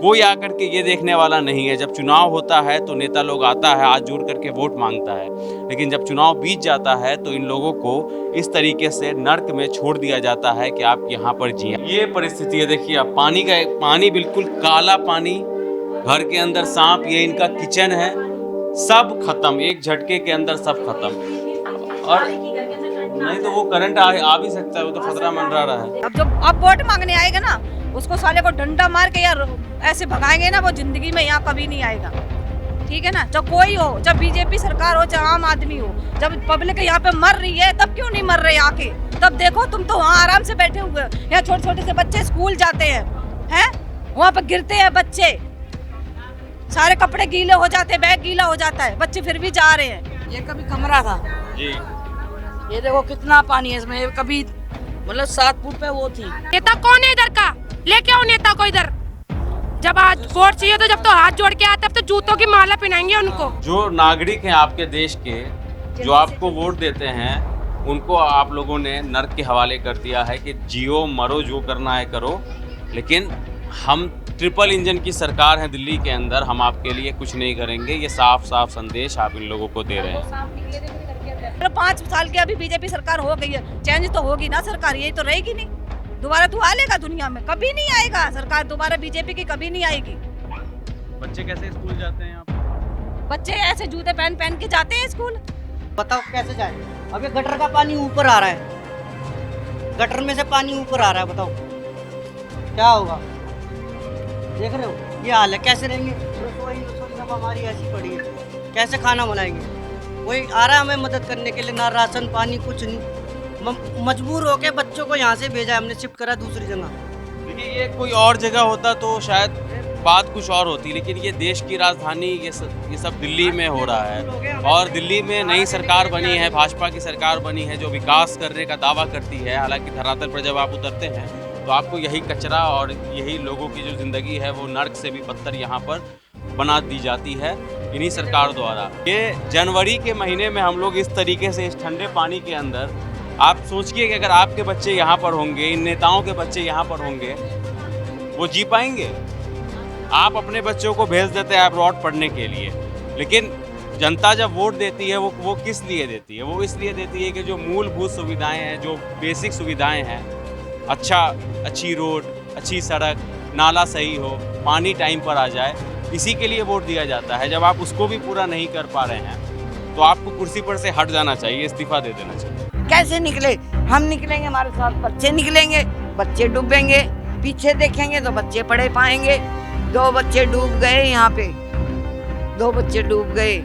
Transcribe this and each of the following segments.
कोई आकर के ये देखने वाला नहीं है। जब चुनाव होता है तो नेता लोग आता है, हाथ जोड़ करके वोट मांगता है, लेकिन जब चुनाव बीत जाता है तो इन लोगों को इस तरीके से नर्क में छोड़ दिया जाता है कि आप यहाँ पर जिए। ये परिस्थिति है, देखिए आप पानी बिल्कुल काला पानी, घर के अंदर सांप, ये इनका किचन है, सब खत्म, एक झटके के अंदर सब खत्म। और नहीं तो वो करंट आ भी सकता है, वो तो खतरा मंडरा रहा है। अब वोट मांगने आएगा ना, उसको साले को डंडा मार के या ऐसे भगाएंगे ना, वो जिंदगी में यहाँ कभी नहीं आएगा। ठीक है ना, जब कोई हो, जब बीजेपी सरकार हो, चाहे आम आदमी हो, जब पब्लिक यहाँ पे मर रही है, तब क्यों नहीं मर रहे आके? तब देखो, तुम तो वहाँ आराम से बैठे हुए, यहाँ छोटे छोटे से बच्चे स्कूल जाते हैं, वहाँ पे गिरते हैं बच्चे, सारे कपड़े गीले हो जाते हैं, बैग गीला हो जाता है, बच्चे फिर भी जा रहे हैं। ये कभी कमरा था जी, ये देखो कितना पानी है इसमें, कभी मतलब 7 फुट पे वो थी। नेता कौन है इधर का? लेके आओ नेता को इधर। जब आज वोट चाहिए तो जब तो हाथ जोड़ के आते, अब तो जूतों की माला पहनाएंगे उनको। जो नागरिक हैं आपके देश के, जो आपको वोट देते हैं, उनको आप लोगों ने नर्क के हवाले कर दिया है कि जियो मरो, जो करना है करो। लेकिन हम ट्रिपल इंजन की सरकार है दिल्ली के अंदर, हम आपके लिए कुछ नहीं करेंगे, ये साफ साफ संदेश आप इन लोगों को दे रहे हैं। 5 साल की अभी बीजेपी सरकार हो गई है, चेंज तो होगी ना सरकार, यही तो रहेगी नहीं। दोबारा तू आ लेगा दुनिया में? कभी नहीं आएगा सरकार दोबारा बीजेपी की, कभी नहीं आएगी। बच्चे कैसे स्कूल जाते हैं यहाँ पे? बच्चे ऐसे जूते पहन पहन के जाते हैं स्कूल। बताओ कैसे जाए? अब ये गटर का पानी ऊपर आ रहा है, गटर में से पानी ऊपर आ रहा है, बताओ क्या होगा? देख रहे हो ये हाल है, कैसे रहेंगे? रसोई सब हमारी ऐसी पड़ी है, कैसे खाना बनाएंगे? कोई आ रहा है हमें मदद करने के लिए, ना राशन पानी कुछ नहीं, मजबूर होके बच्चों को यहाँ से भेजा, हमने शिफ्ट करा दूसरी जगह। देखिए, ये कोई और जगह होता तो शायद बात कुछ और होती, लेकिन ये देश की राजधानी, ये सब दिल्ली में हो रहा है। और दिल्ली में नई सरकार बनी है, भाजपा की सरकार बनी है, जो विकास करने का दावा करती है। हालांकि धरातल पर जब आप उतरते हैं तो आपको यही कचरा और यही लोगों की जो ज़िंदगी है वो नर्क से भी बदतर यहाँ पर बना दी जाती है इन्हीं सरकार द्वारा। ये जनवरी के महीने में हम लोग इस तरीके से इस ठंडे पानी के अंदर, आप सोचिए कि अगर आपके बच्चे यहाँ पर होंगे, इन नेताओं के बच्चे यहाँ पर होंगे, वो जी पाएंगे? आप अपने बच्चों को भेज देते हैं अब्रॉड पढ़ने के लिए, लेकिन जनता जब वोट देती है वो किस लिए देती है? वो इसलिए देती है कि जो मूलभूत सुविधाएं हैं, जो बेसिक सुविधाएं हैं, अच्छी रोड, अच्छी सड़क, नाला सही हो, पानी टाइम पर आ जाए, इसी के लिए वोट दिया जाता है। जब आप उसको भी पूरा नहीं कर पा रहे हैं तो आपको कुर्सी पर से हट जाना चाहिए, इस्तीफा दे देना चाहिए। कैसे निकले? हम निकलेंगे, हमारे साथ बच्चे निकलेंगे, बच्चे डूबेंगे, पीछे देखेंगे तो बच्चे पढ़े पाएंगे। 2 बच्चे डूब गए यहाँ पे, 2 बच्चे डूब गए।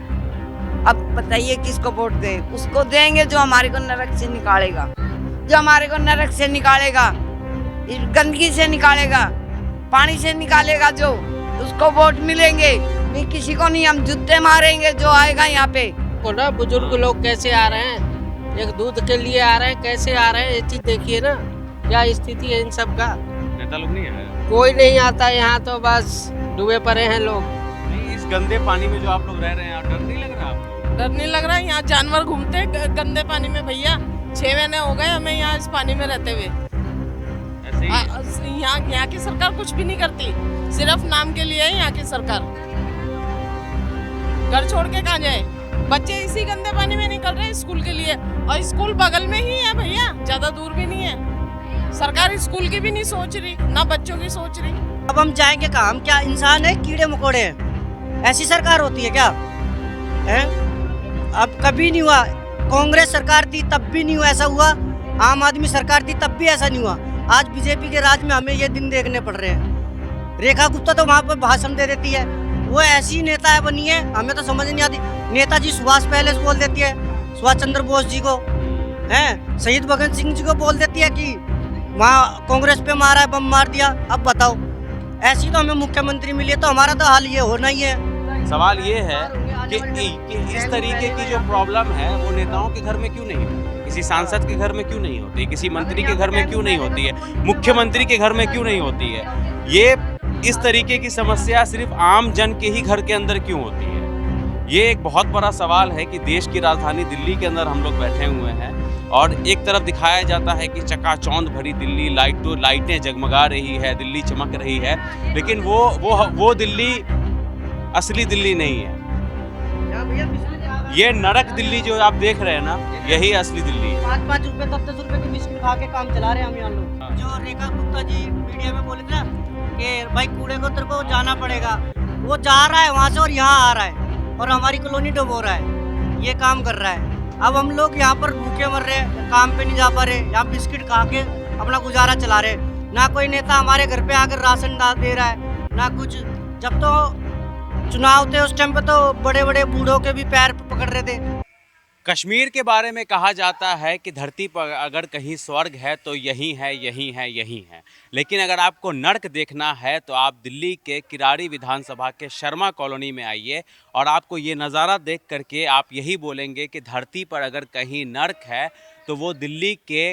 अब बताइए किसको वोट दें? उसको देंगे जो हमारे को नरक से निकालेगा, जो हमारे को नरक से निकालेगा, गंदगी से निकालेगा, पानी से निकालेगा, जो उसको वोट मिलेंगे। नहीं किसी को नहीं, हम जूते मारेंगे जो आएगा यहाँ पे। को ना बुजुर्ग लोग कैसे आ रहे हैं, एक दूध के लिए आ रहे हैं, कैसे आ रहे हैं, ये चीज देखिए ना, क्या स्थिति है इन सब का। नेता लोग नहीं आए, कोई नहीं आता यहाँ, तो बस डूबे पड़े हैं लोग। नहीं, इस गंदे पानी में जो आप लोग रह रहे हैं, डर नहीं लग रहा आपको? डर नहीं लग रहा है? यहाँ जानवर घूमते हैं गंदे पानी में भैया, 6 महीने हो गए हमें यहाँ इस पानी में रहते हुए। ऐसे ही यहाँ की सरकार कुछ भी नहीं करती, सिर्फ नाम के लिए है यहाँ की सरकार। घर छोड़ के कहाँ जाए? बच्चे इसी गंदे पानी में निकल रहे हैं स्कूल के लिए, और स्कूल बगल में ही है भैया, ज्यादा दूर भी नहीं है। सरकार स्कूल की भी नहीं सोच रही, ना बच्चों की सोच रही। अब हम जाएंगे कहाँ? हम क्या इंसान है, कीड़े मकोड़े हैं? ऐसी सरकार होती है क्या? है? अब कभी नहीं हुआ, कांग्रेस सरकार थी तब भी नहीं हुआ ऐसा हुआ, आम आदमी सरकार थी तब भी ऐसा नहीं हुआ। आज बीजेपी के राज में हमें ये दिन देखने पड़ रहे हैं। रेखा गुप्ता तो वहाँ पर भाषण दे देती है, वो ऐसी नेता है बनी है, हमें तो समझ नहीं आती। नेताजी सुभाष पहले से बोल देती है, सुभाष चंद्र बोस जी को, हैं शहीद भगत सिंह जी को बोल देती है कि वहाँ कांग्रेस पे मारा है, बम मार दिया। अब बताओ, ऐसी तो हमें मुख्यमंत्री मिली है तो हमारा तो हाल ये होना ही है। सवाल ये है कि इस तरीके की जो प्रॉब्लम है वो नेताओं के घर में क्यों नहीं होती, किसी सांसद के घर में क्यों नहीं होती, किसी मंत्री के घर में क्यों नहीं होती है, मुख्यमंत्री के घर में क्यों नहीं होती है? ये इस तरीके की समस्या सिर्फ आम जन के ही घर के अंदर क्यों होती है? ये एक बहुत बड़ा सवाल है कि देश की राजधानी दिल्ली के अंदर हम लोग बैठे हुए हैं और एक तरफ दिखाया जाता है कि चकाचौंध भरी दिल्ली, लाइटें जगमगा रही है, दिल्ली चमक रही है, लेकिन वो दिल्ली असली दिल्ली नहीं है। ये नरक दिल्ली जो आप देख रहे हैं ना, यही असली दिल्ली है। 5-5 रुपए 10-10 रुपए की बिस्किट खा के काम चला रहे हैं हम यहाँ लोग। जो रेखा गुप्ता जी मीडिया में बोले थे ना कि भाई कूड़े को तेरे को जाना पड़ेगा, वो जा रहा है वहाँ से और यहाँ आ रहा है और हमारी कॉलोनी डुबो रहा है, ये काम कर रहा है। अब हम लोग यहाँ पर भूखे मर रहे हैं, काम पे नहीं जा पा रहे, यहाँ बिस्किट खा के अपना गुजारा चला रहे। ना कोई नेता हमारे घर पे आकर राशन दे रहा है, ना कुछ। जब तो चुनाव थे उस टाइम पे तो बड़े बड़े बूढ़ों के भी पैर पकड़ रहे थे। कश्मीर के बारे में कहा जाता है कि धरती पर अगर कहीं स्वर्ग है तो यही है, यही है, यही है। लेकिन अगर आपको नर्क देखना है तो आप दिल्ली के किराड़ी विधानसभा के शर्मा कॉलोनी में आइए और आपको ये नज़ारा देख करके आप यही बोलेंगे कि धरती पर अगर कहीं नर्क है तो वो दिल्ली के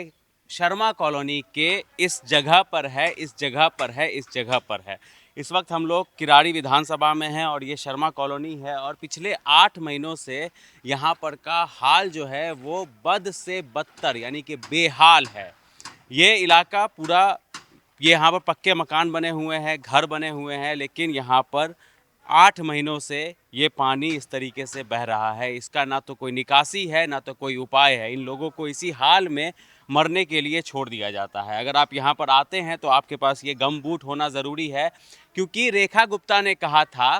शर्मा कॉलोनी के इस जगह पर है, इस जगह पर है, इस जगह पर है। इस वक्त हम लोग किराड़ी विधानसभा में हैं और ये शर्मा कॉलोनी है और पिछले 8 महीनों से यहाँ पर का हाल जो है वो बद से बदतर यानी कि बेहाल है। ये इलाका पूरा, ये यहाँ पर पक्के मकान बने हुए हैं, घर बने हुए हैं, लेकिन यहाँ पर 8 महीनों से ये पानी इस तरीके से बह रहा है। इसका ना तो कोई निकासी है, ना तो कोई उपाय है। इन लोगों को इसी हाल में मरने के लिए छोड़ दिया जाता है। अगर आप यहाँ पर आते हैं तो आपके पास ये गम बूट होना ज़रूरी है, क्योंकि रेखा गुप्ता ने कहा था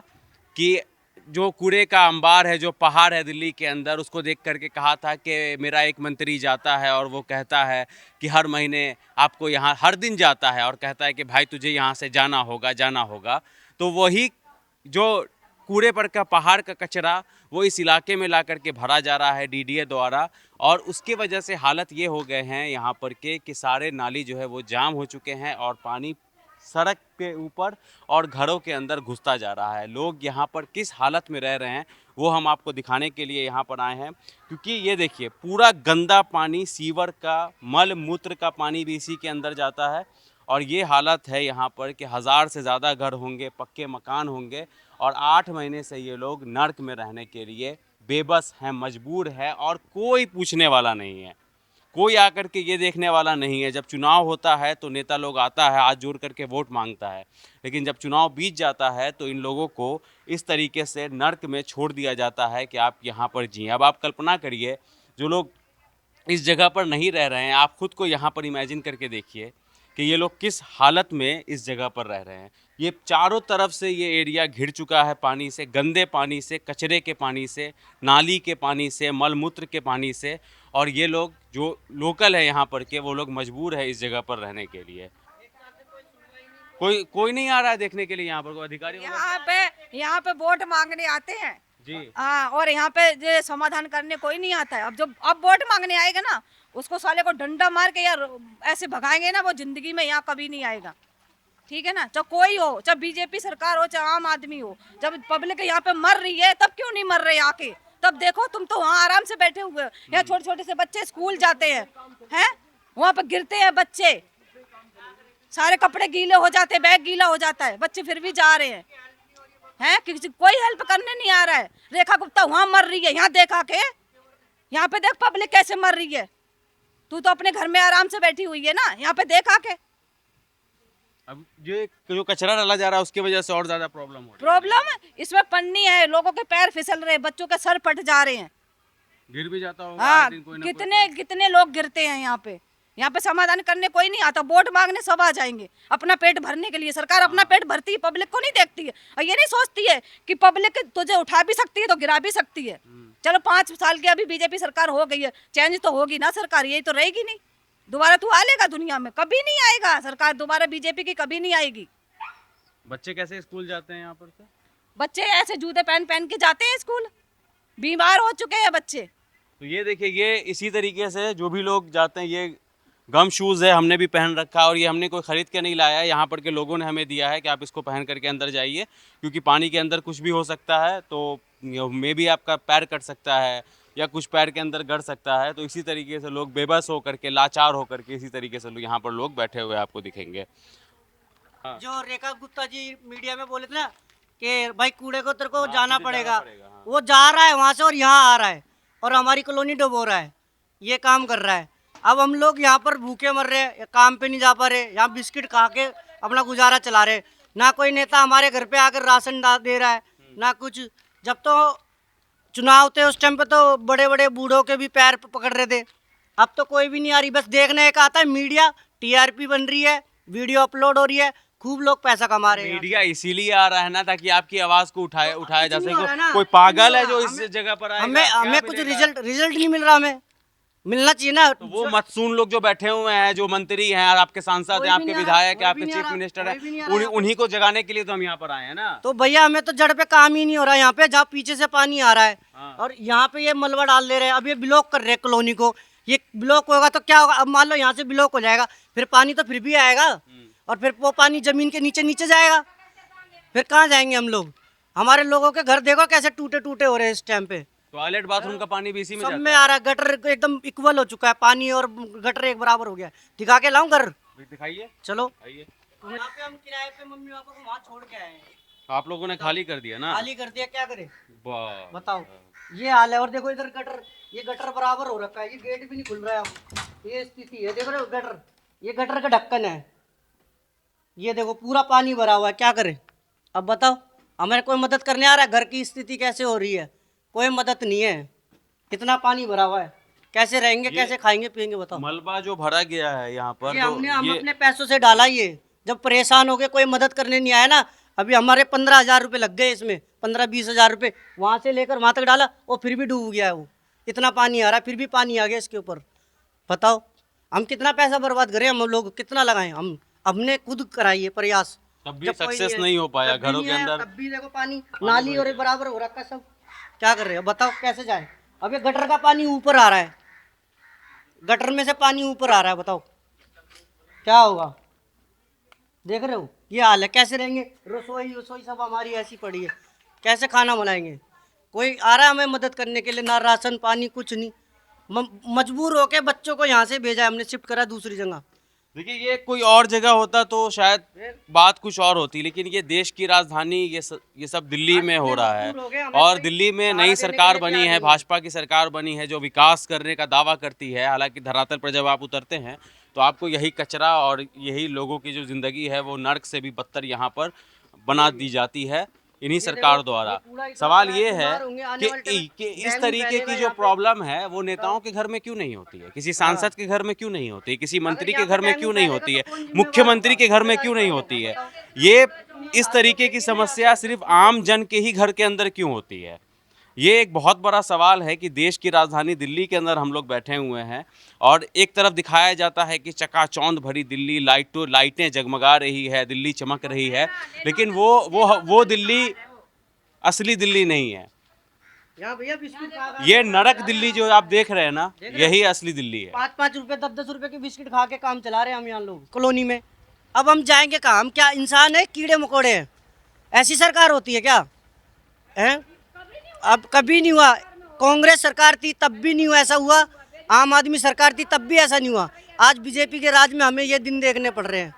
कि जो कूड़े का अंबार है, जो पहाड़ है दिल्ली के अंदर, उसको देख करके कहा था कि मेरा एक मंत्री जाता है और वो कहता है कि हर महीने आपको यहाँ, हर दिन जाता है और कहता है कि भाई तुझे यहाँ से जाना होगा, जाना होगा। तो वही जो कूड़े पर का पहाड़ का कचरा वो इस इलाके में ला करके भरा जा रहा है डीडीए द्वारा, और उसकी वजह से हालत ये हो गए हैं यहाँ पर के कि सारे नाली जो है वो जाम हो चुके हैं और पानी सड़क के ऊपर और घरों के अंदर घुसता जा रहा है। लोग यहाँ पर किस हालत में रह रहे हैं वो हम आपको दिखाने के लिए यहाँ पर आए हैं, क्योंकि ये देखिए पूरा गंदा पानी, सीवर का मल मूत्र का पानी भी इसी के अंदर जाता है। और ये हालत है यहाँ पर कि 1000 से ज़्यादा घर होंगे, पक्के मकान होंगे और 8 महीने से ये लोग नर्क में रहने के लिए बेबस हैं, मजबूर है और कोई पूछने वाला नहीं है, कोई आकर के ये देखने वाला नहीं है। जब चुनाव होता है तो नेता लोग आता है, हाथ जोड़ करके वोट मांगता है, लेकिन जब चुनाव बीत जाता है तो इन लोगों को इस तरीके से नर्क में छोड़ दिया जाता है कि आप यहाँ पर जिए। अब आप कल्पना करिए, जो लोग इस जगह पर नहीं रह रहे हैं, आप खुद को यहाँ पर इमेजिन करके देखिए कि ये लोग किस हालत में इस जगह पर रह रहे हैं। ये चारों तरफ से ये एरिया घिर चुका है पानी से, गंदे पानी से, कचरे के पानी से, नाली के पानी से, मलमूत्र के पानी से, और ये लोग जो लोकल है यहाँ पर के वो लोग मजबूर है इस जगह पर रहने के लिए। कोई नहीं आ रहा है देखने के लिए यहाँ पर, कोई अधिकारी यहाँ पे वोट मांगने आते हैं जी। हाँ, और यहाँ पे जो समाधान करने कोई नहीं आता है। अब वोट मांगने आएगा ना, उसको साले को डंडा मार के यार ऐसे भगाएंगे ना, वो जिंदगी में यहाँ कभी नहीं आएगा। ठीक है ना, चाहे कोई हो, चाहे बीजेपी सरकार हो, चाहे आम आदमी हो, जब पब्लिक यहाँ पे मर रही है तब क्यों नहीं मर रहे आके? तब देखो, तुम तो वहाँ आराम से बैठे हुए हो। यहाँ छोटे छोटे से बच्चे स्कूल जाते हैं, वहाँ पे गिरते हैं बच्चे, सारे कपड़े गीले हो जाते हैं, बैग गीला हो जाता है, बच्चे फिर भी जा रहे हैं, किसी कोई हेल्प करने नहीं आ रहा है। रेखा गुप्ता वहाँ मर रही है, यहाँ देखा के, यहाँ पे देख पब्लिक कैसे मर रही है। तू तो अपने घर में आराम से बैठी हुई है ना, यहाँ पे देखा के। अब ये जो कचरा डाला जा रहा है उसकी वजह से और ज्यादा प्रॉब्लम हो रही है। प्रॉब्लम इसमें पन्नी है, लोगों के पैर फिसल रहे हैं, बच्चों के सर फट जा रहे हैं, गिर भी जाता होगा। हाँ, कोई कितने लोग गिरते हैं यहाँ पे समाधान करने कोई नहीं आता। वोट मांगने सब आ जाएंगे अपना पेट भरने के लिए। सरकार अपना पेट भरती है, पब्लिक को नहीं देखती है, और ये नहीं सोचती है कि पब्लिक तुझे उठा भी सकती है तो गिरा भी सकती है। चलो 5 साल की अभी बीजेपी सरकार हो गई है, चेंज तो होगी ना सरकार, यही तो रहेगी नहीं। दोबारा तू आ लेगा दुनिया में? कभी नहीं आएगा सरकार दोबारा बीजेपी की, कभी नहीं आएगी। बच्चे कैसे स्कूल जाते हैं यहाँ पर से? बच्चे ऐसे जूते पहन के जाते हैं स्कूल, बीमार हो चुके हैं बच्चे। तो ये देखिए, ये इसी तरीके से जो भी लोग जाते हैं, ये गम शूज़ है, हमने भी पहन रखा है और ये हमने कोई ख़रीद के नहीं लाया है, यहाँ पर के लोगों ने हमें दिया है कि आप इसको पहन करके अंदर जाइए, क्योंकि पानी के अंदर कुछ भी हो सकता है, तो मे भी आपका पैर कट सकता है या कुछ पैर के अंदर गड़ सकता है। तो इसी तरीके से लोग बेबस होकर के, लाचार होकर के, इसी तरीके से यहाँ पर लोग बैठे हुए आपको दिखेंगे। जो रेखा गुप्ता जी मीडिया में बोले थे ना कि भाई कूड़े को तेरे को जाना पड़ेगा, वो जा रहा है वहाँ से और यहाँ आ रहा है और हमारी कॉलोनी डुबो रहा है, ये काम कर रहा है। अब हम लोग यहाँ पर भूखे मर रहे हैं, काम पे नहीं जा पा रहे, यहाँ बिस्किट खा के अपना गुजारा चला रहे। ना कोई नेता हमारे घर पे आकर राशन दे रहा है, ना कुछ। जब तो चुनाव थे उस टाइम पे तो बड़े बड़े बूढ़ों के भी पैर पकड़ रहे थे। अब तो कोई भी नहीं आ रही, बस देखने का आता है मीडिया, टीआरपी बन रही है, वीडियो अपलोड हो रही है, खूब लोग पैसा कमा रहे हैं। मीडिया इसीलिए आ रहा है ना, ताकि आपकी आवाज को उठाया जा कुछ नहीं हो रहा सके। ना, कोई कुछ पागल नहीं है हो जो रहा। इस जगह पर आएगा, हमें क्या हमें कुछ मिलेगा? रिजल्ट नहीं मिल रहा, हमें मिलना चाहिए ना। तो वो मतसून लोग जो बैठे हुए हैं, जो मंत्री हैं, और आपके सांसद कोई हैं, भी आपके नहीं आ विधायक रहा, हैं, कोई आपके भी नहीं आ चीफ रहा, मिनिस्टर कोई भी नहीं आ हैं, रहा। उन्हीं को जगाने के लिए तो हम यहाँ पर आए हैं ना। तो भैया हमें तो जड़ पे काम ही नहीं हो रहा यहाँ पे, जहाँ पीछे से पानी आ रहा है हाँ। और यहाँ पे ये मलबा डाल दे रहे हैं। अब ये ब्लॉक कर रहे हैं कॉलोनी को, ये ब्लॉक होगा तो क्या होगा? अब मान लो यहाँ से ब्लॉक हो जाएगा, फिर पानी तो फिर भी आएगा और फिर वो पानी जमीन के नीचे नीचे जाएगा, फिर कहाँ जाएंगे हम लोग? हमारे लोगों के घर देखो कैसे टूटे टूटे हो रहे हैं इस टाइम पे। टॉयलेट बाथरूम का पानी भी इसी में सब जाता में आ रहा है, गटर एकदम इक्वल हो चुका है, पानी और गटर एक बराबर हो गया है। दिखा के लाऊं घर? है। दिखाइए, चलो। आइए। यहाँ पे हम किराए पे मम्मी पापा को वहाँ छोड़ के आए हैं, आप लोगों ने खाली कर दिया ना। खाली कर दिया, क्या करे वाह। बताओ। ये हाल है। और देखो इधर गटर, ये गटर बराबर हो रखा है, ये गेट भी नहीं खुल रहा है अब। ये स्थिति है, देख रहे हो गटर, ये गटर का ढक्कन है, ये देखो पूरा पानी भरा हुआ है, क्या करे? अब बताओ, हमें कोई मदद करने आ रहा है? घर की स्थिति कैसे हो रही है, कोई मदद नहीं है। कितना पानी भरा हुआ है, कैसे रहेंगे, कैसे खाएंगे पिएंगे बताओ? मलबा जो भरा गया है यहाँ पर, ये तो हम अपने पैसों से डाला, ये जब परेशान हो गए कोई मदद करने नहीं आया ना। अभी हमारे 15,000 रुपये लग गए इसमें, 15-20 हज़ार रुपये वहाँ से लेकर वहाँ तक डाला, वो फिर भी डूब गया है। वो इतना पानी आ रहा है, फिर भी पानी आ गया इसके ऊपर। बताओ हम कितना पैसा बर्बाद करें, हम लोग कितना लगाएं? हमने खुद कराई है प्रयास, तब भी जब कोई सक्सेस है, नहीं हो पाया तब भी घरों नहीं के आया, अंदर। तब भी देखो पानी नाली और बराबर हो रखा सब, क्या कर रहे हो बताओ? कैसे जाए? अब ये गटर का पानी ऊपर आ रहा है, गटर में से पानी ऊपर आ रहा है, बताओ क्या होगा? देख रहे हो ये हाल है, कैसे रहेंगे? रसोई सब हमारी ऐसी पड़ी है, कैसे खाना बनाएंगे? कोई आ रहा है हमें मदद करने के लिए? ना राशन पानी कुछ नहीं, मजबूर होके बच्चों को यहाँ से भेजा है हमने, शिफ्ट करा दूसरी जगह। देखिए, ये कोई और जगह होता तो शायद बात कुछ और होती, लेकिन ये देश की राजधानी, ये सब दिल्ली में हो रहा है। और दिल्ली में नई सरकार बनी है, भाजपा की सरकार बनी है, जो विकास करने का दावा करती है। हालांकि धरातल पर जब आप उतरते हैं तो आपको यही कचरा और यही लोगों की जो ज़िंदगी है वो नर्क से भी बदतर यहाँ पर बना दी जाती है इन्हीं सरकार द्वारा। सवाल ये है कि इस तरीके की जो प्रॉब्लम है वो नेताओं के घर में क्यों नहीं होती है, किसी सांसद के घर में क्यों नहीं होती है, किसी मंत्री के घर में क्यों नहीं होती है, मुख्यमंत्री के घर में क्यों नहीं होती है? ये इस तरीके की समस्या सिर्फ आम जन के ही घर के अंदर क्यों होती है? ये एक बहुत बड़ा सवाल है कि देश की राजधानी दिल्ली के अंदर हम लोग बैठे हुए हैं और एक तरफ दिखाया जाता है कि चकाचौंध भरी दिल्ली, लाइटें जगमगा रही है, दिल्ली चमक रही है, लेकिन वो दिल्ली असली दिल्ली नहीं है। ये नरक दिल्ली जो आप देख रहे हैं ना, यही असली दिल्ली है। 5-5 रुपए 10-10 रुपए के बिस्किट खा के काम चला रहे हैं हम यहाँ लोग कॉलोनी में। अब हम जाएंगे कहाँ? हम क्या इंसान है, कीड़े मकोड़े हैं? ऐसी सरकार होती है क्या है? अब कभी नहीं हुआ, कांग्रेस सरकार थी तब भी नहीं हुआ ऐसा हुआ, आम आदमी सरकार थी तब भी ऐसा नहीं हुआ। आज बीजेपी के राज में हमें ये दिन देखने पड़ रहे हैं।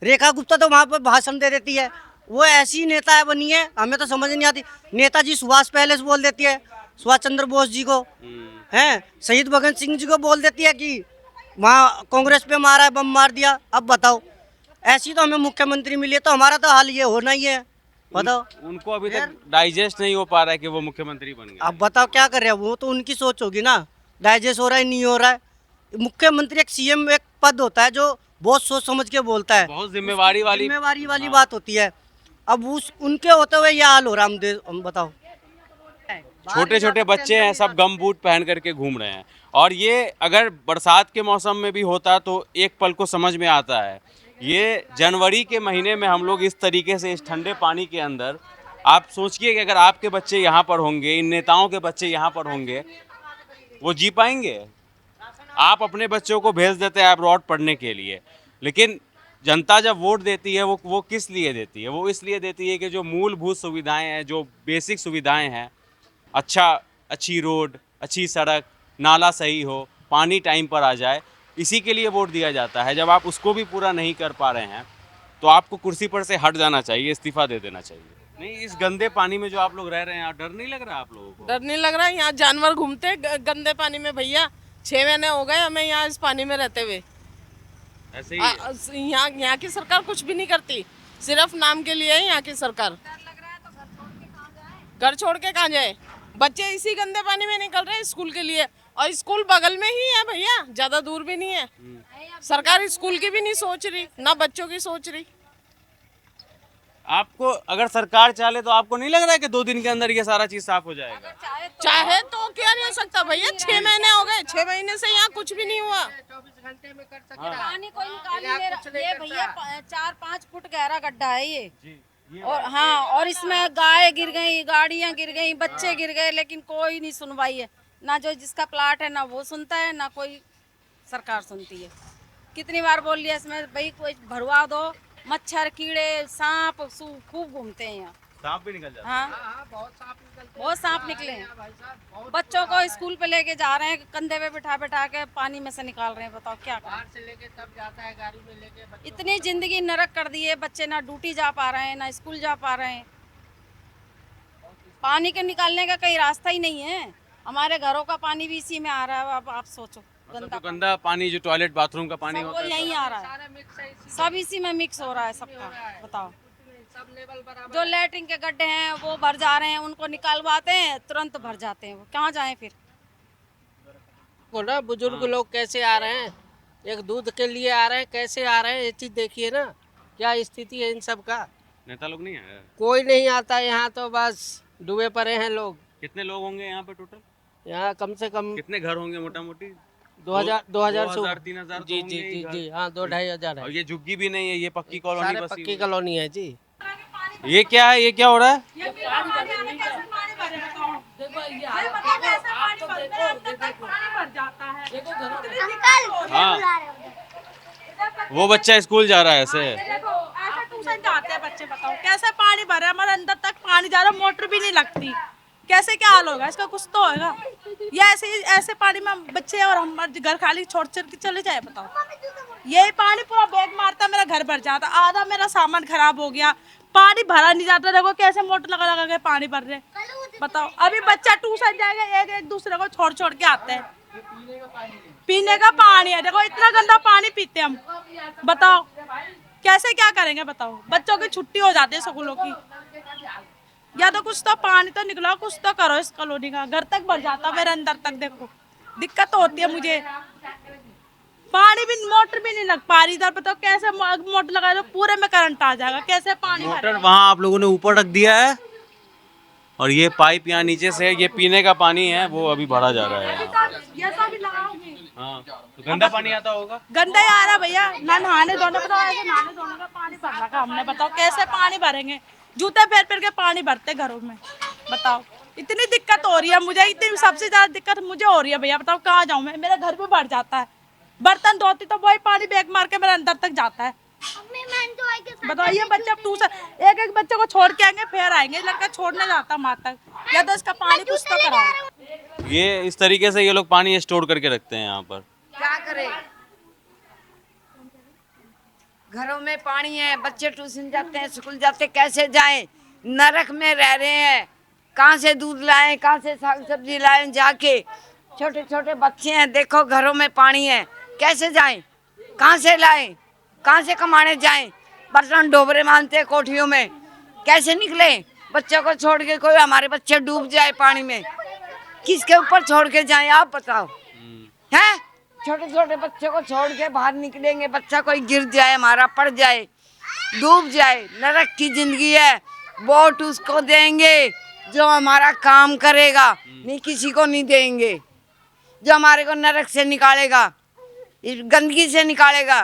रेखा गुप्ता तो वहाँ पर भाषण दे देती है, वो ऐसी नेता है बनी है, हमें तो समझ नहीं आती। नेताजी सुभाष पहले से बोल देती है, सुभाष चंद्र बोस जी को, हैं शहीद भगत सिंह जी को बोल देती है कि वहाँ कांग्रेस पे मारा है, बम मार दिया। अब बताओ, ऐसी तो हमें मुख्यमंत्री मिली है, तो हमारा तो हाल ये होना ही है। बताओ उनको अभी तक डाइजेस्ट नहीं हो पा रहा है कि वो मुख्यमंत्री बन गए। अब बताओ क्या कर रहे हैं? वो तो उनकी सोच होगी ना, डाइजेस्ट हो रहा है नहीं हो रहा है। मुख्यमंत्री एक सीएम एक पद होता है जो बहुत सोच समझ के बोलता है, बहुत जिम्मेवारी वाली बात होती है। अब उनके होते हुए यह हाल हो रहा है। हम बताओ, छोटे छोटे बच्चे हैं, सब गम बूट पहन करके घूम रहे हैं। और ये अगर बरसात के मौसम में भी होता तो एक पल को समझ में आता है। ये जनवरी के महीने में हम लोग इस तरीके से इस ठंडे पानी के अंदर, आप सोचिए कि अगर आपके बच्चे यहाँ पर होंगे, इन नेताओं के बच्चे यहाँ पर होंगे, वो जी पाएंगे? आप अपने बच्चों को भेज देते हैं अब्रॉड पढ़ने के लिए, लेकिन जनता जब वोट देती है वो किस लिए देती है? वो इसलिए देती है कि जो मूलभूत सुविधाएं हैं, जो बेसिक सुविधाएं हैं, अच्छी रोड, अच्छी सड़क, नाला सही हो, पानी टाइम पर आ जाए, इसी के लिए वोट दिया जाता है। जब आप उसको भी पूरा नहीं कर पा रहे हैं तो आपको कुर्सी पर से हट जाना चाहिए, इस्तीफा दे देना चाहिए। नहीं, इस गंदे पानी में जो आप लोग रह रहे हैं, डर नहीं लग रहा आप लोगों को? डर नहीं लग रहा है? यहाँ जानवर घूमते गंदे पानी में भैया, 6 महीने हो गए हमें यहाँ इस पानी में रहते हुए। ऐसे ही है। यहाँ की सरकार कुछ भी नहीं करती, सिर्फ नाम के लिए है यहाँ की सरकार। घर छोड़ के कहाँ जाए? बच्चे इसी गंदे पानी में निकल रहे हैं स्कूल के लिए, और स्कूल बगल में ही है भैया, ज्यादा दूर भी नहीं है। सरकार स्कूल की भी नहीं सोच रही, ना बच्चों की सोच रही। आपको अगर सरकार चाहे तो आपको नहीं लग रहा है कि 2 दिन के अंदर ये सारा चीज साफ हो जाएगा? चाहे तो क्या नहीं हो सकता भैया, 6 महीने हो गए, 6 महीने से यहाँ कुछ भी नहीं हुआ। 24 घंटे में कर पानी कोई निकाल नहीं रहा। ये भैया 4-5 फुट गहरा गड्ढा है ये। और हाँ, और इसमें गाय गिर गई, गाड़ियां गिर गई, बच्चे गिर गए, लेकिन कोई नहीं सुनवाई है। ना जो जिसका प्लाट है ना वो सुनता है, ना कोई सरकार सुनती है। कितनी बार बोल लिया इसमें भाई कोई भरवा दो, मच्छर कीड़े सांप खूब घूमते हैं यहाँ। सांप भी निकल जाता है। हाँ, बहुत सांप निकले हैं। बच्चों को स्कूल पे लेके जा रहे हैं, कंधे पे बिठा बिठा के पानी में से निकाल रहे हैं। बताओ क्या करें? से लेके तब जाता है गाड़ी में लेके बच्चों इतनी जिंदगी नरक कर दी है, बच्चे ना ड्यूटी जा पा रहे हैं, ना स्कूल जा पा रहे हैं। पानी के निकालने का कोई रास्ता ही नहीं है। हमारे घरों का पानी भी इसी में आ रहा है। अब आप सोचो, मतलब तो गंदा पानी जो टॉयलेट बाथरूम का पानी सब होता वो है यहीं आ रहा है, सब इसी में मिक्स हो रहा है सबका। बताओ, सब लेवल बराबर। जो लैट्रिन के गड्ढे हैं वो भर जा रहे हैं, उनको निकालवाते हैं, तुरंत भर जाते हैं। वो कहाँ जाएं फिर? को ना बुजुर्ग लोग कैसे आ रहे हैं, एक दूध के लिए आ रहे हैं, कैसे आ रहे हैं, ये चीज देखिए ना, क्या स्थिति है इन सब का। नेता लोग नहीं आए? कोई नहीं आता यहाँ, तो बस डूबे पड़े हैं लोग। कितने लोग होंगे यहाँ पे टोटल? यहाँ कम से कम कितने घर होंगे मोटा मोटी? 2000 जी जी जी जी हाँ, 2-2.5 और है। ये झुग्गी भी नहीं है, ये पक्की कॉलोनी सारे बसी पक्की हुई है। कॉलोनी है जी। ये क्या है, ये क्या हो रहा है? हाँ, वो बच्चा स्कूल जा रहा है ऐसे। ऐसे ट्यूशन जाते हैं बच्चे। बताओ कैसे पानी भरे, हमारे अंदर तक पानी जा रहा, मोटर भी नहीं लगती। कैसे क्या हाल होगा इसका? कुछ तो होगा। या ऐसे पानी में बच्चे और हम घर खाली छोड़ के चले जाए? बताओ, यही पानी पूरा बैग मारता, मेरा घर भर जाता, आधा मेरा सामान खराब हो गया, पानी भरा नहीं जाता। देखो कैसे मोटर लगा लगा के पानी भर रहे। बताओ, अभी बच्चा ट्यूशन जाएगा, एक दूसरे को छोड़ छोड़ के आते हैं। पीने का पानी है, देखो इतना गंदा पानी पीते हम। बताओ कैसे क्या करेंगे? बताओ, बच्चों की छुट्टी हो जाती है स्कूलों की। या तो कुछ तो पानी तो निकला, कुछ तो करो इस कॉलोनी का। घर तक भर जाता, मेरे अंदर तक। देखो दिक्कत होती है मुझे, पानी भी, मोटर भी नहीं लग पा रही इधर। बताओ कैसे मोटर लगा दो, पूरे में करंट आ जाएगा। कैसे पानी मोटर वहाँ आप लोगों ने ऊपर रख दिया है, और ये पाइप यहाँ नीचे से, ये पीने का पानी है, वो अभी भरा जा रहा है। ये सब भी लगाओगे? हाँ, तो गंदा पानी आता होगा। गंदा ही आ रहा भैया, ना नहाने धोने। बताओ ऐसे नहाने धोने का पानी भर रखा हमने। बताओ कैसे पानी भरेंगे? जूते फेर फेर के पानी भरते घरों में। बताओ, इतनी दिक्कत हो रही है मुझे, इतनी सबसे ज्यादा दिक्कत मुझे हो रही है भैया। बताओ कहाँ जाऊँ मैं? मेरे घर पे भर जाता है, बर्तन धोती तो वही पानी बैग मार के मेरे अंदर तक जाता है। बताइए, बच्चे ट्यूशन एक बच्चे को छोड़ के आएंगे, फिर आएंगे। लड़का छोड़ने जाता माँ तक, या तो इसका पानी कुछ तो कराओ। ये इस तरीके से ये लोग पानी स्टोर करके रखते हैं यहाँ पर। क्या करें? घरों में पानी है, बच्चे ट्यूशन जाते हैं, स्कूल जाते, कैसे जाएं? नरक में रह रहे हैं। कहाँ से दूध लाएं, कहाँ से साग सब्जी लाएं? जाके छोटे छोटे बच्चे हैं, देखो घरों में पानी है, कैसे जाएं? कहाँ से लाएं? कहाँ से कमाने जाएं? बर्तन डोबरे मानते हैं कोठियों में, कैसे निकले? बच्चों को छोड़ के, कोई हमारे बच्चे डूब जाए पानी में, किसके ऊपर छोड़ के जाएं? आप बताओ। हैं, छोटे छोटे बच्चों को छोड़ के बाहर निकलेंगे, बच्चा कोई गिर जाए, हमारा पड़ जाए, डूब जाए, नरक की जिंदगी है। वोट उसको देंगे जो हमारा काम करेगा, नहीं किसी को नहीं देंगे। जो हमारे को नरक से निकालेगा, इस गंदगी से निकालेगा,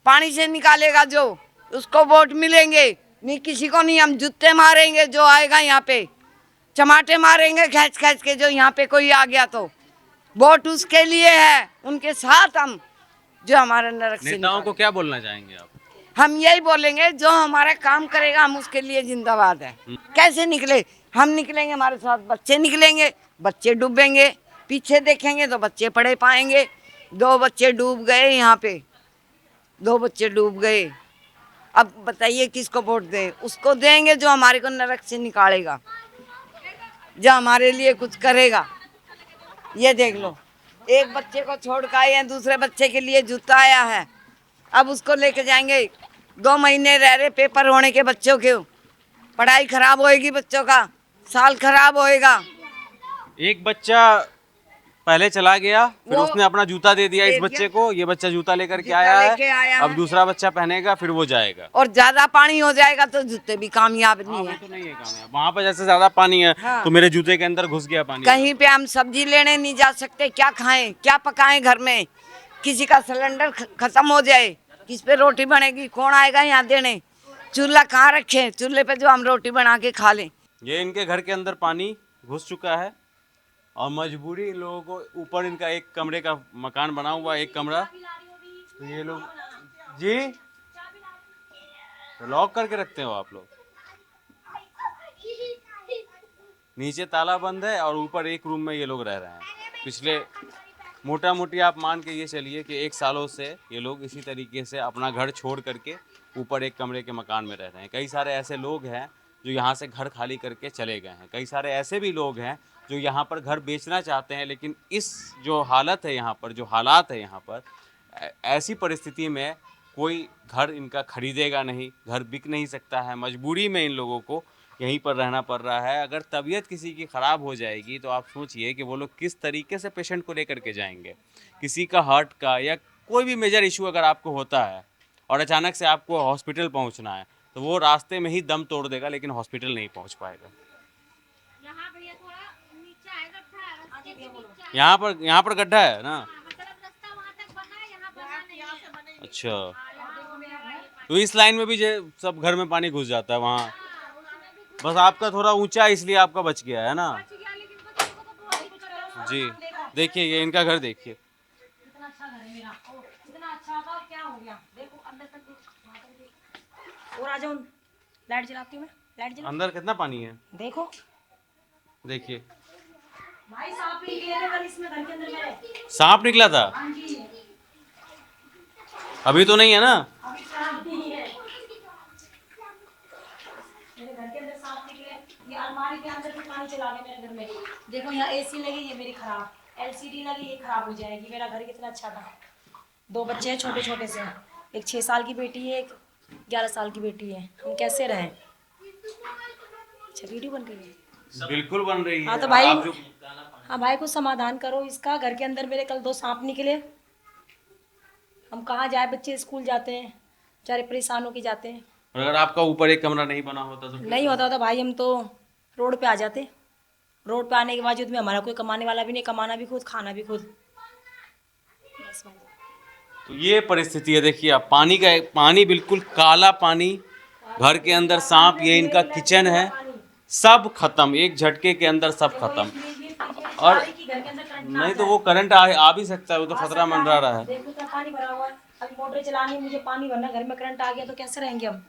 पानी से निकालेगा, जो उसको वोट मिलेंगे, नहीं किसी को नहीं। हम जूते मारेंगे जो आएगा यहाँ पे, चमाटे मारेंगे खींच खींच के, जो यहाँ पे कोई आ गया तो। वोट उसके लिए है, उनके साथ हम, जो हमारे नरक से नेताओं को क्या बोलना चाहेंगे आप? हम यही बोलेंगे, जो हमारा काम करेगा हम उसके लिए जिंदाबाद है। कैसे निकले? हम निकलेंगे, हमारे साथ बच्चे निकलेंगे, बच्चे डूबेंगे, पीछे देखेंगे तो बच्चे पड़े पाएंगे। 2 बच्चे डूब गए यहाँ पे, 2 बच्चे डूब गए। अब बताइए किसको वोट दें? उसको देंगे जो हमारे को नरक से निकालेगा, जो हमारे लिए कुछ करेगा। ये देख लो, एक बच्चे को छोड़ कर आए हैं, दूसरे बच्चे के लिए जूता आया है, अब उसको लेके जाएंगे। 2 महीने रह रहे पेपर होने के बच्चों के, पढ़ाई खराब होएगी, बच्चों का साल खराब होएगा। एक बच्चा पहले चला गया, फिर वो उसने अपना जूता दे दिया इस दे बच्चे दिया। को, ये बच्चा जूता लेकर के जूता आया लेके है, आया अब है। दूसरा बच्चा पहनेगा, फिर वो जाएगा। और ज्यादा पानी हो जाएगा तो जूते भी कामयाब नहीं वो है। तो नहीं है कामयाब, वहाँ पर जैसे ज्यादा पानी है हाँ। तो मेरे जूते के अंदर घुस गया पानी। कहीं पे हम सब्जी लेने नहीं जा सकते, क्या खाएं क्या पकाएं घर में, किसी का सिलेंडर खत्म हो जाए, किस पे रोटी बनेगी, कौन आएगा यहाँ देने, चूल्हा कहाँ रखे, चूल्हे पे जो हम रोटी बना के खा लें। ये इनके घर के अंदर पानी घुस चुका है और मजबूरी इन लोगों को, ऊपर इनका एक कमरे का मकान बना हुआ है, एक कमरा, तो ये लोग जी तो लॉक करके रखते हो आप लोग। नीचे ताला बंद है और ऊपर एक रूम में ये लोग रह रहे हैं। पिछले मोटा मोटी आप मान के ये चलिए कि 1 सालों से ये लोग इसी तरीके से अपना घर छोड़ करके ऊपर एक कमरे के मकान में रह रहे हैं। कई सारे ऐसे लोग हैं जो यहाँ से घर खाली करके चले गए हैं, कई सारे ऐसे भी लोग हैं जो यहाँ पर घर बेचना चाहते हैं, लेकिन इस जो हालत है यहाँ पर, जो हालात है यहाँ पर, ऐसी परिस्थिति में कोई घर इनका खरीदेगा नहीं, घर बिक नहीं सकता है, मजबूरी में इन लोगों को यहीं पर रहना पड़ रहा है। अगर तबीयत किसी की ख़राब हो जाएगी तो आप सोचिए कि वो लोग किस तरीके से पेशेंट को लेकर के जाएंगे। किसी का हार्ट का या कोई भी मेजर इशू अगर आपको होता है और अचानक से आपको हॉस्पिटल पहुंचना है तो वो रास्ते में ही दम तोड़ देगा, लेकिन हॉस्पिटल नहीं पहुंच पाएगा। यहाँ पर गड्ढा है ना? अच्छा, तो इस लाइन में भी सब घर में पानी घुस जाता है वहाँ, बस आपका थोड़ा ऊंचा है इसलिए आपका बच गया है ना जी। देखिए ये इनका घर देखिए, कितना अच्छा घर है मेरा, कितना अच्छा था, क्या हो गया देखो अंदर तक देख। और आ जाओ, लाइट जलाती हूँ मैं, लाइट जला। अंदर कितना पानी है देखो, देखिए। भाई सांप ही गए थे कल इसमें घर के अंदर मेरे। सांप निकला था? हाँ जी। अभी तो नहीं है ना? अभी सांप नहीं है मेरे घर के अंदर, सांप निकले। ये अलमारी के अंदर भी पानी चला गया मेरे घर में। देखो यहाँ एसी लगी, ये मेरी खराब, एलसीडी लगी, ये खराब हो जाएगी। मेरा घर कितना अच्छा था। 2 बच्चे हैं छोटे छोटे से, एक 6 साल की बेटी है, एक 11 साल की बेटी है। हम कैसे रहें? अच्छा वीडियो बन रही है, बिल्कुल बन रही है। हाँ तो भाई, आप जो हाँ भाई कुछ समाधान करो इसका। घर के अंदर मेरे कल 2 सांप निकले, हम कहाँ जाए, बच्चे स्कूल जाते हैं, बेचारे परेशान होके जाते हैं। अगर आपका ऊपर एक कमरा नहीं बना होता तो नहीं होता तो भाई हम तो रोड पे आ जाते। रोड पे आने के बावजूद में हमारा कोई कमाने वाला भी नहीं, कमाना भी खुद, खाना भी खुद। बस भाई, तो ये परिस्थिति है। देखिए आप, पानी बिल्कुल काला पानी, घर के अंदर सांप, ये इनका किचन है, सब खत्म, एक झटके के अंदर सब खत्म। और नहीं तो वो करंट आ भी सकता है, वो तो खतरा मंडरा रहा है। देखो तो पानी भरा हुआ है, अभी मोटर चलानी, मुझे पानी भरना, घर में करंट आ गया तो कैसे रहेंगे हम?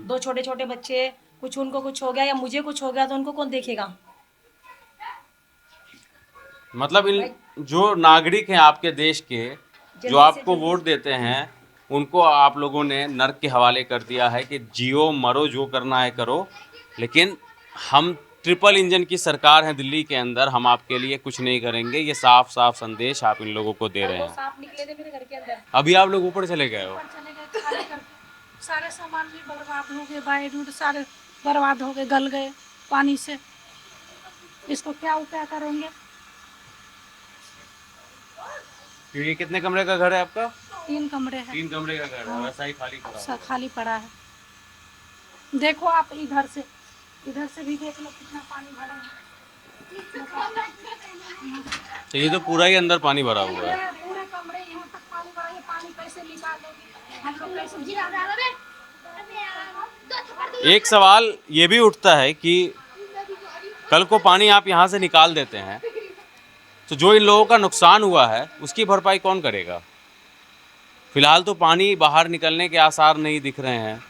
2 छोटे छोटे बच्चे, कुछ उनको कुछ हो गया या मुझे कुछ हो गया तो उनको कौन देखेगा? मतलब इन जो नागरिक हैं आपके देश के, जो आपको वोट देते हैं, उनको आप लोगों ने नर्क के हवाले कर दिया है कि जियो मरो, जो करना है करो। लेकिन हम ट्रिपल इंजन की सरकार है दिल्ली के अंदर, हम आपके लिए कुछ नहीं करेंगे, ये साफ साफ संदेश आप इन लोगों को दे रहे हैं। सांप निकले थे मेरे घर के अंदर। अभी आप लोग ऊपर चले गए हो, सारे सामान भी बर्बाद हो गए, बाई रूट सारे बर्बाद हो गए, गल गए पानी से। इसको क्या उपाय करेंगे? ये कितने कमरे का घर है आपका? 3 कमरे हैं, 3 कमरे का घर है, वैसा ही खाली पड़ा है। सब खाली पड़ा है। देखो आप इधर से भी देख लो कितना पानी भरा है। तो ये तो पूरा ही अंदर पानी भरा हुआ है। पूरे कमरे यहाँ तक पानी भरा है, पानी कैसे निकालोगे? हम लोग कैसे? एक सवाल ये भी उठता है कि कल को पानी आप यहाँ से निकाल देते हैं तो जो इन लोगों का नुकसान हुआ है उसकी भरपाई कौन करेगा? फिलहाल तो पानी बाहर निकलने के आसार नहीं दिख रहे हैं।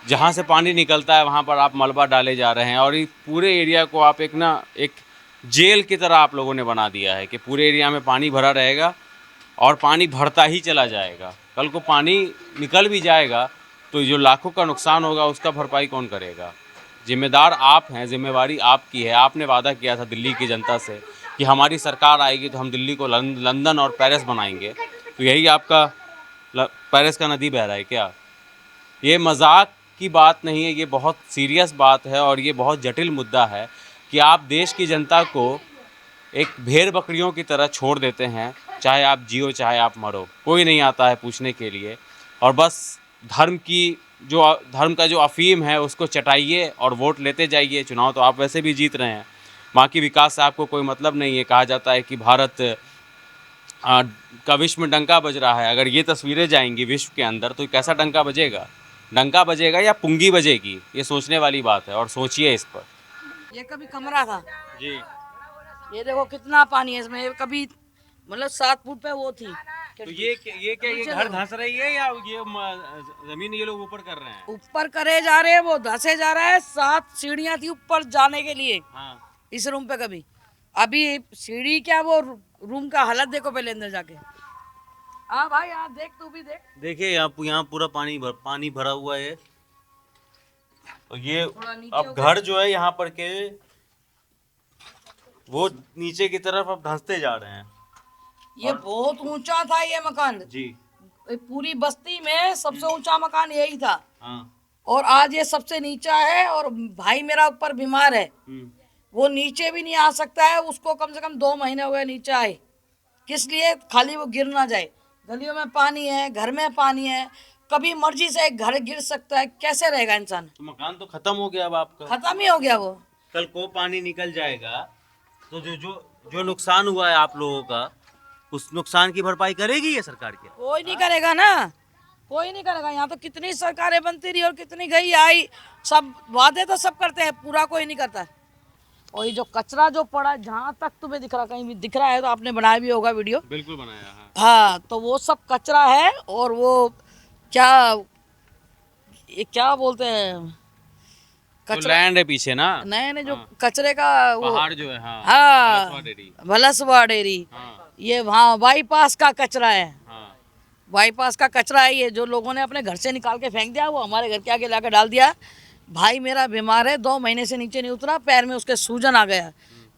जहाँ से पानी निकलता है वहाँ पर आप मलबा डाले जा रहे हैं और इस पूरे एरिया को आप एक जेल की तरह आप लोगों ने बना दिया है कि पूरे एरिया में पानी भरा रहेगा और पानी भरता ही चला जाएगा। कल को पानी निकल भी जाएगा तो जो लाखों का नुकसान होगा उसका भरपाई कौन करेगा? जिम्मेदार आप हैं, जिम्मेवारी आपकी है। आपने वादा किया था दिल्ली की जनता से कि हमारी सरकार आएगी तो हम दिल्ली को लंदन और पेरिस बनाएंगे। तो यही आपका पेरिस का नदी बह रहा है क्या? ये मजाक की बात नहीं है, ये बहुत सीरियस बात है और ये बहुत जटिल मुद्दा है कि आप देश की जनता को एक भेड़ बकरियों की तरह छोड़ देते हैं। चाहे आप जियो चाहे आप मरो, कोई नहीं आता है पूछने के लिए, और बस धर्म का जो अफीम है उसको चटाइए और वोट लेते जाइए। चुनाव तो आप वैसे भी जीत रहे हैं, बाकी विकास से आपको कोई मतलब नहीं है। कहा जाता है कि भारत का विश्व में डंका बज रहा है। अगर ये तस्वीरें जाएंगी विश्व के अंदर तो कैसा डंका बजेगा? डंका बजेगा या पुंगी बजेगी, ये सोचने वाली बात है, और सोचिए इस पर। ये कभी कमरा था जी, ये देखो कितना पानी है इसमें, कभी मतलब 7 फुट पे वो थी। तो ये घर धंस रही है या ये जमीन ये लोग ऊपर कर रहे हैं? ऊपर करे जा रहे हैं, वो धंसे जा रहा है। 7 सीढ़ियां थी ऊपर जाने के लिए हाँ, इस रूम पे। कभी अभी सीढ़ी क्या, वो रूम का हालत देखो पहले अंदर जाके। हाँ भाई, यहाँ देख, तू भी देख। देखिए यहाँ पूरा पानी भरा हुआ है। तो ये अब घर जो है यहाँ पर के वो नीचे की तरफ अब धंसते जा रहे हैं। ये बहुत ऊंचा था ये मकान जी, पूरी बस्ती में सबसे ऊंचा मकान यही था। हाँ, और आज ये सबसे नीचा है। और भाई मेरा ऊपर बीमार है, वो नीचे भी नहीं आ सकता है। उसको कम से कम 2 महीने हो गए नीचे आए। किस लिए? खाली वो गिर ना जाए। गलियों में पानी है, घर में पानी है, कभी मर्जी से एक घर गिर सकता है। कैसे रहेगा इंसान? तो मकान तो खत्म हो गया अब आपका। खत्म ही हो गया वो। कल को पानी निकल जाएगा तो जो नुकसान हुआ है आप लोगों का, उस नुकसान की भरपाई करेगी ये सरकार क्या? कोई नहीं करेगा ना, कोई नहीं करेगा। यहाँ तो कितनी सरकारें बनती रही और कितनी गई आई, सब वादे तो सब करते हैं, पूरा कोई नहीं करता। और ये जो कचरा जो पड़ा, जहाँ तक तुम्हें दिख रहा, कहीं भी दिख रहा है तो आपने बनाया भी होगा वीडियो। बिल्कुल बनाया है। हाँ, तो वो सब कचरा है। और वो क्या बोलते हैं, कचरा लैंड है पीछे ना, नए जो कचरे का वो पहाड़ जो है। हाँ, हाँ, भलसवा डेयरी। हाँ, ये वहाँ बाईपास का कचरा है। हाँ, बाईपास का कचरा है ये, जो लोगों ने अपने घर से निकाल के फेंक दिया, वो हमारे घर के आगे लाकर डाल दिया। भाई मेरा बीमार है, 2 महीने से नीचे नहीं उतरा, पैर में उसके सूजन आ गया।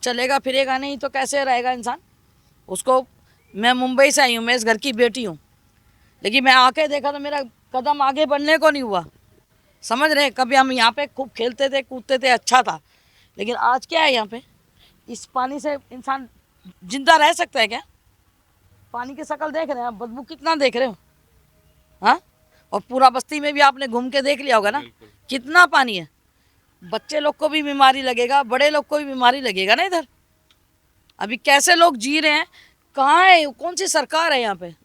चलेगा फिरेगा नहीं तो कैसे रहेगा इंसान? उसको, मैं मुंबई से आई हूँ, मैं इस घर की बेटी हूँ, लेकिन मैं आके देखा तो मेरा कदम आगे बढ़ने को नहीं हुआ। समझ रहे? कभी हम यहाँ पे खूब खेलते थे, कूदते थे, अच्छा था, लेकिन आज क्या है यहाँ पे? इस पानी से इंसान जिंदा रह सकता है क्या? पानी की शक्ल देख रहे हैं, बदबू कितना देख रहे हो? हाँ, और पूरा बस्ती में भी आपने घूम के देख लिया होगा ना, कितना पानी है। बच्चे लोग को भी बीमारी लगेगा, बड़े लोग को भी बीमारी लगेगा ना इधर। अभी कैसे लोग जी रहे हैं? कहाँ है, कौन सी सरकार है यहाँ पे?